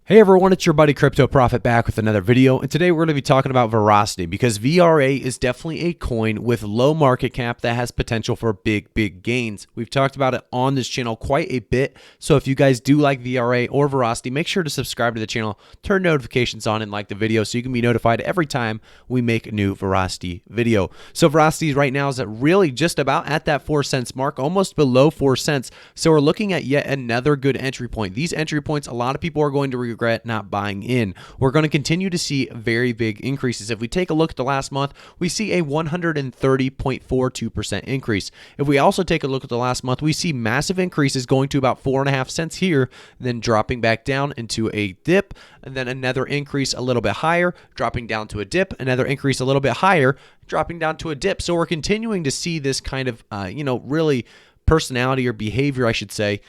Hey everyone, it's your buddy Crypto Prophet back with another video, and today we're going to be talking about Verasity because VRA is definitely a coin with low market cap that has potential for big gains. We've talked about it on this channel quite a bit, so if you guys do like VRA or Verasity, make sure to subscribe to the channel, turn notifications on, and like the video so you can be notified every time we make a new Verasity video. So Verasity right now is at really just about at that 4 cents mark, almost below 4 cents, so we're looking at yet another good entry point. These entry points, a lot of people are going to regret not buying in. We're going to continue to see very big increases. If we take a look at the last month, we see a 130.42% increase. If we also take a look at the last month, we see massive increases going to about 4.5 cents here, then dropping back down into a dip, and then another increase a little bit higher, dropping down to a dip, another increase a little bit higher, dropping down to a dip. So we're continuing to see this kind of, really personality or behavior, I should say,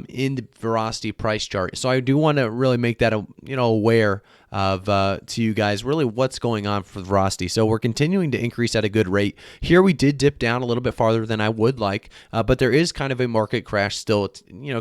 in the Verasity price chart. So I do want to really make that, aware of to you guys really what's going on for Verasity. So we're continuing to increase at a good rate. Here we did dip down a little bit farther than I would like, but there is kind of a market crash still,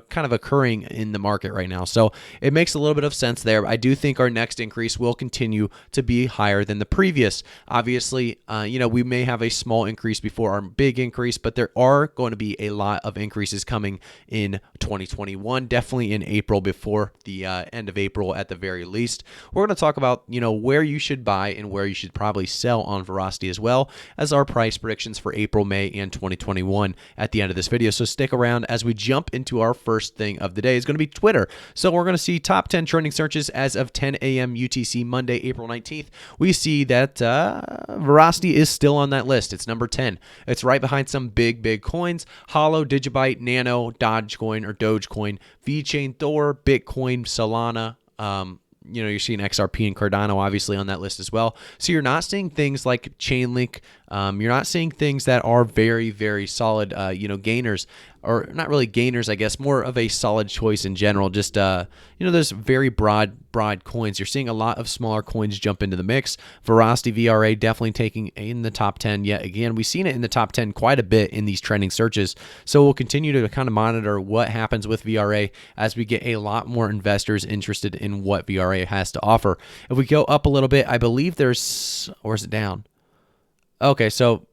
kind of occurring in the market right now. So it makes a little bit of sense there. I do think our next increase will continue to be higher than the previous. Obviously, we may have a small increase before our big increase, but there are going to be a lot of increases coming in 2021, definitely in April, before the end of April at the very least. We're going to talk about, where you should buy and where you should probably sell on Verasity, as well as our price predictions for April, May, and 2021 at the end of this video. So stick around as we jump into our first thing of the day. It's going to be Twitter. So we're going to see top 10 trending searches as of 10 a.m. UTC Monday, April 19th. We see that Verasity is still on that list. It's number 10. It's right behind some big coins: Hollow, Digibyte, Nano, Dogecoin or Dogecoin, VeChain, Thor, Bitcoin, Solana. You're seeing XRP and Cardano obviously on that list as well. So you're not seeing things like Chainlink. You're not seeing things that are very solid, gainers, or not really gainers, I guess, more of a solid choice in general. Just, there's very broad coins. You're seeing a lot of smaller coins jump into the mix. Verasity VRA definitely taking in the top 10 yet again. We've seen it in the top 10 quite a bit in these trending searches. So we'll continue to kind of monitor what happens with VRA as we get a lot more investors interested in what VRA has to offer. If we go up a little bit, I believe there's, or is it down? Okay, so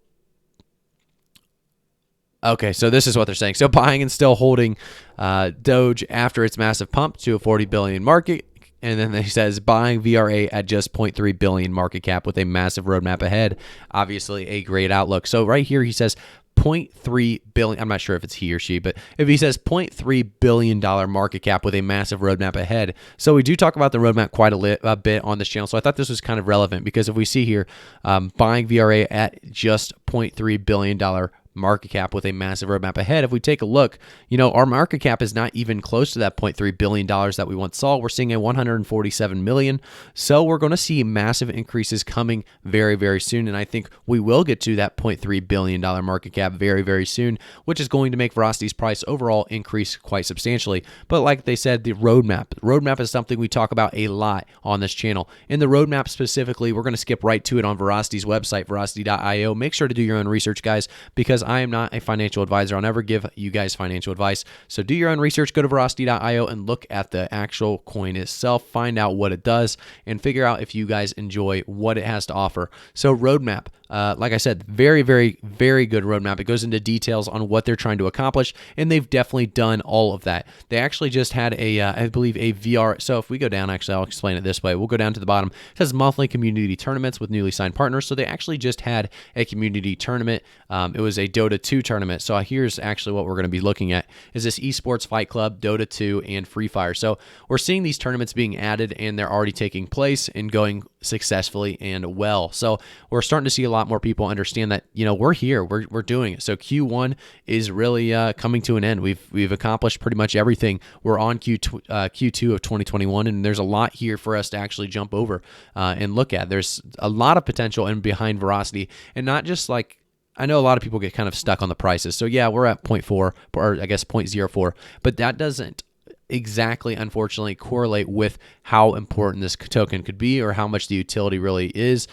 this is what they're saying. So buying and still holding Doge after its massive pump to a 40 billion market. And then he says buying VRA at just 0.3 billion market cap with a massive roadmap ahead. Obviously a great outlook. So right here he says 0.3 billion. I'm not sure if it's he or she, but if he says $0.3 billion market cap with a massive roadmap ahead. So we do talk about the roadmap quite a bit on this channel. So I thought this was kind of relevant because if we see here, buying VRA at just $0.3 billion market cap with a massive roadmap ahead. If we take a look, our market cap is not even close to that $0.3 billion that we once saw. We're seeing a 147 million. So we're going to see massive increases coming very soon. And I think we will get to that $0.3 billion market cap very soon, which is going to make Verasity's price overall increase quite substantially. But like they said, the roadmap is something we talk about a lot on this channel. In the roadmap specifically, we're going to skip right to it on Verasity's website, verasity.io. Make sure to do your own research, guys, because I am not a financial advisor. I'll never give you guys financial advice. So do your own research. Go to verasity.io and look at the actual coin itself. Find out what it does and figure out if you guys enjoy what it has to offer. So roadmap. Like I said, very good roadmap. It goes into details on what they're trying to accomplish, and they've definitely done all of that. They actually just had I believe a VR. So if we go down, actually, I'll explain it this way. We'll go down to the bottom. It says monthly community tournaments with newly signed partners. So they actually just had a community tournament. It was a Dota 2 tournament. So here's actually what we're going to be looking at is this Esports Fight Club, Dota 2, and Free Fire. So we're seeing these tournaments being added, and they're already taking place and going successfully and well. So we're starting to see a lot more people understand that, we're here, we're doing it. So Q1 is really coming to an end. We've accomplished pretty much everything. We're on Q2 of 2021, and there's a lot here for us to actually jump over and look at. There's a lot of potential in behind Verasity, and not just like, I know a lot of people get kind of stuck on the prices. So yeah, we're at 0.4, or I guess 0.04, but that doesn't exactly, unfortunately, correlate with how important this token could be or how much the utility really is.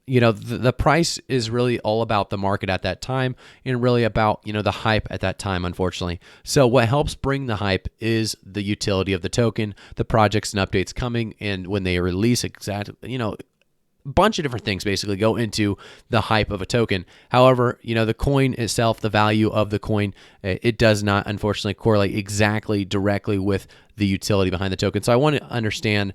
the price is really all about the market at that time and really about, the hype at that time, unfortunately. So what helps bring the hype is the utility of the token, the projects and updates coming, and when they release exactly, bunch of different things basically go into the hype of a token. However, the coin itself, the value of the coin, it does not unfortunately correlate exactly directly with the utility behind the token. So I want to understand,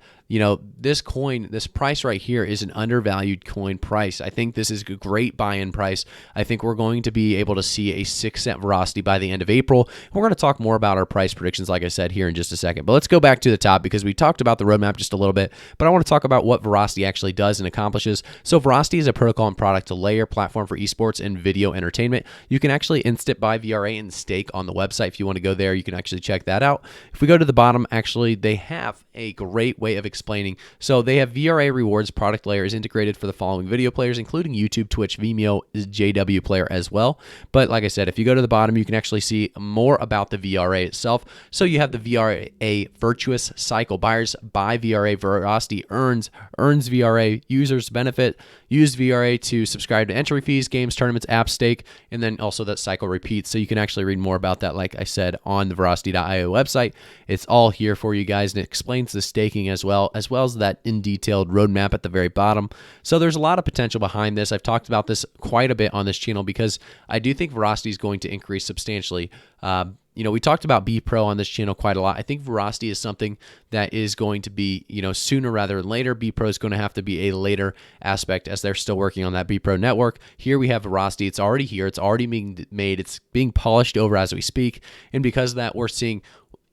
this coin, this price right here is an undervalued coin price. I think this is a great buy-in price. I think we're going to be able to see a 6-cent Verasity by the end of April. We're going to talk more about our price predictions, like I said, here in just a second. But let's go back to the top because we talked about the roadmap just a little bit, but I want to talk about what Verasity actually does and accomplishes. So Verasity is a protocol and product to layer platform for esports and video entertainment. You can actually instant buy VRA and stake on the website. If you want to go there, you can actually check that out. If we go to the bottom, actually, they have a great way of explaining. So they have VRA rewards product layer is integrated for the following video players, including YouTube, Twitch, Vimeo, JW player as well. But like I said, if you go to the bottom, you can actually see more about the VRA itself. So you have the VRA virtuous cycle. Buyers buy VRA, Verasity earns VRA, users benefit, use VRA to subscribe to entry fees, games, tournaments, app stake, and then also that cycle repeats. So you can actually read more about that, like I said, on the Verasity.io website. It's all here for you guys, and it explains the staking as well as that in detailed roadmap at the very bottom. So there's a lot of potential behind this. I've talked about this quite a bit on this channel because I do think Verasity is going to increase substantially. We talked about B Pro on this channel quite a lot. I think Verasity is something that is going to be, sooner rather than later. B Pro is going to have to be a later aspect as they're still working on that B Pro network. Here we have Verasity. It's already here. It's already being made. It's being polished over as we speak. And because of that, we're seeing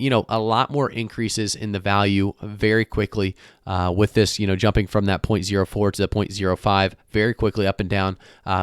a lot more increases in the value very quickly with this, jumping from that 0.04 to the 0.05 very quickly up and down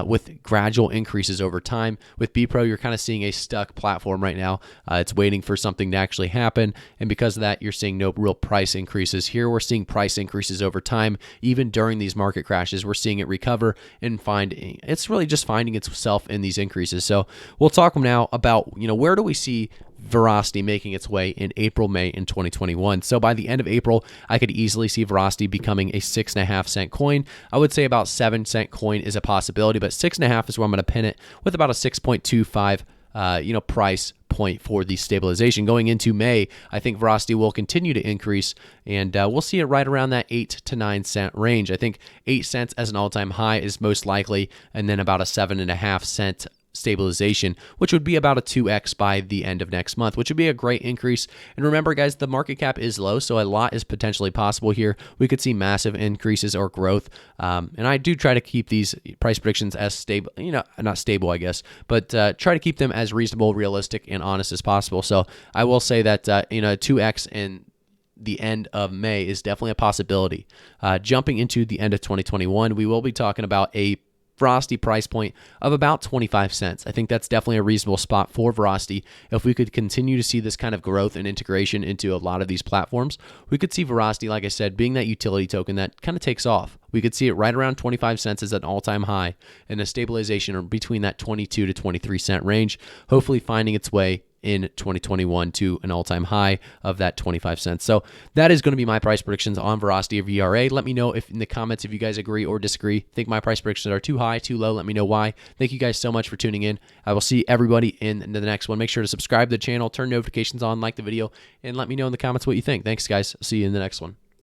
with gradual increases over time. With B Pro, you're kind of seeing a stuck platform right now. It's waiting for something to actually happen. And because of that, you're seeing no real price increases. Here, we're seeing price increases over time. Even during these market crashes, we're seeing it recover and it's really just finding itself in these increases. So we'll talk now about, where do we see Verasity making its way in April, May in 2021. So by the end of April, I could easily see Verasity becoming a 6.5-cent coin. I would say about 7-cent coin is a possibility, but 6.5 is where I'm going to pin it with about a 6.25 price point for the stabilization. Going into May, I think Verasity will continue to increase, and we'll see it right around that 8 to 9 cent range. I think 8 cents as an all-time high is most likely, and then about a 7.5 cent stabilization, which would be about a 2x by the end of next month, which would be a great increase. And remember, guys, the market cap is low, so a lot is potentially possible here. We could see massive increases or growth. And I do try to keep these price predictions as stable, not stable, I guess, but try to keep them as reasonable, realistic, and honest as possible. So I will say that, 2x in the end of May is definitely a possibility. Jumping into the end of 2021, we will be talking about a Verasity price point of about 25 cents. I think that's definitely a reasonable spot for Verasity. If we could continue to see this kind of growth and integration into a lot of these platforms, we could see Verasity, like I said, being that utility token that kind of takes off. We could see it right around 25 cents as an all-time high and a stabilization between that 22 to 23 cent range, hopefully finding its way in 2021 to an all-time high of that 25 cents. So that is going to be my price predictions on Verasity VRA. Let me know in the comments if you guys agree or disagree. Think my price predictions are too high, too low. Let me know why. Thank you guys so much for tuning in. I will see everybody in the next one. Make sure to subscribe to the channel, turn notifications on, like the video, and let me know in the comments what you think. Thanks, guys. See you in the next one.